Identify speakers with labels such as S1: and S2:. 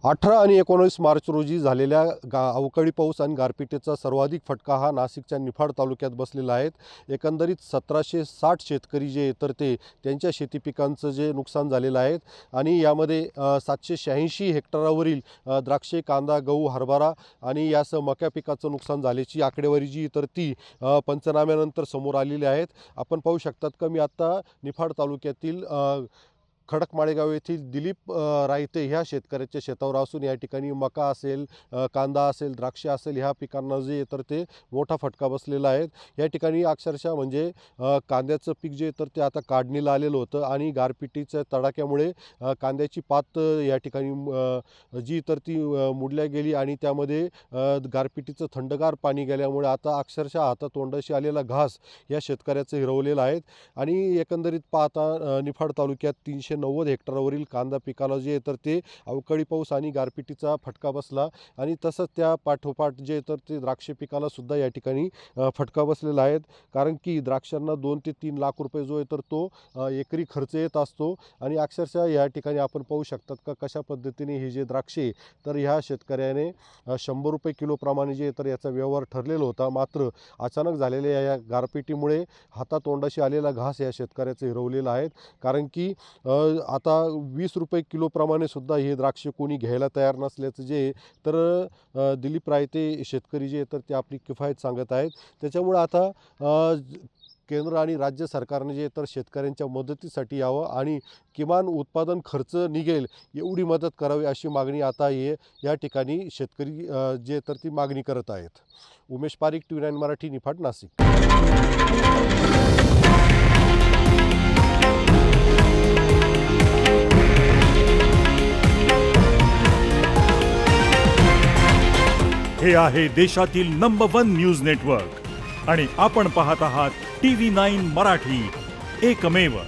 S1: 18 आणि 19 मार्च रोजी झालेल्या अवकाळी पाऊस आणि गारपिटीचा सर्वाधिक फटका हा नाशिकच्या निफाड तालुक्यात बसलेला आहे। एकंदरीत 1760 शेतकरी जे तर त्यांच्या शेती पिकांचं जे नुकसान झालेलं आहे आणि यामध्ये 786 हेक्टरवरील द्राक्षे, कांदा, गहू, हरभरा आणि यासह मका पिकाचं नुकसान झाल्याची आकडेवारी जी तर ती पंचनाम्यानंतर समोर आलेली आहेत। आपण पाहू शकतात की मी आता निफाड तालुक्यातील खडकमाळेगाव येथील दिलीप रायते ह्या शेतकऱ्याच्या शेतावर असून या ठिकाणी मका असेल, कांदा असेल, द्राक्ष असेल ह्या पिकांना जे तर ते मोठा फटका बसलेला आहे। या ठिकाणी अक्षरशः म्हणजे कांद्याचं पीक जे तर ते आता काढणीला आलेलं होतं आणि गारपिटीच्या तडाख्यामुळे कांद्याची पात या ठिकाणी जी तर ती मुडल्या गेली आणि त्यामध्ये गारपिटीचं थंडगार पाणी गेल्यामुळे आता अक्षरशः हातातोंडाशी आलेला घास या शेतकऱ्याचं हिरवलेला आहे। आणि एकंदरीत पाहता निफाड तालुक्यात 390 हेक्टरवरील कांदा पिकाला जे तर ते अवकाळी पाऊस आणि गारपिटीचा फटका बसला आणि तसंच त्या पाठोपाठ जे तर ते द्राक्ष पिकाला सुद्धा या ठिकाणी फटका बसलेला आहे। कारण की द्राक्षांना 2 ते 3 लाख रुपये जो आहे तर तो एकरी खर्च येत असतो आणि अक्षरशः या ठिकाणी आपण पाहू शकतात का कशा पद्धतीने हे जे द्राक्षे तर ह्या शेतकऱ्याने 100 रुपये किलो प्रमाणे जे तर याचा व्यवहार ठरलेला होता। मात्र अचानक झालेल्या या गारपिटीमुळे हातातोंडाशी आलेला घास या शेतकऱ्याचं हिरवलेला आहे। कारण की आता 20 रुपये किलोप्रमाणे सुद्धा हे द्राक्ष कोणी घ्यायला तयार नसल्याचं जे तर दिलीप रायते शेतकरी जे तर ते आपली किफायत सांगत आहेत। त्याच्यामुळे आता केंद्र आणि राज्य सरकारने जे तर शेतकऱ्यांच्या मदतीसाठी यावं आणि किमान उत्पादन खर्च निघेल एवढी मदत करावी अशी मागणी आता या ठिकाणी शेतकरी जे तर ती मागणी करत आहेत। उमेश पारिक, TV9 मराठी, निफाड, नाशिक।
S2: हे आहे देशातील नंबर 1 न्यूज नेटवर्क आणि आपण पाहत आहात TV9 मराठी, एकमेव।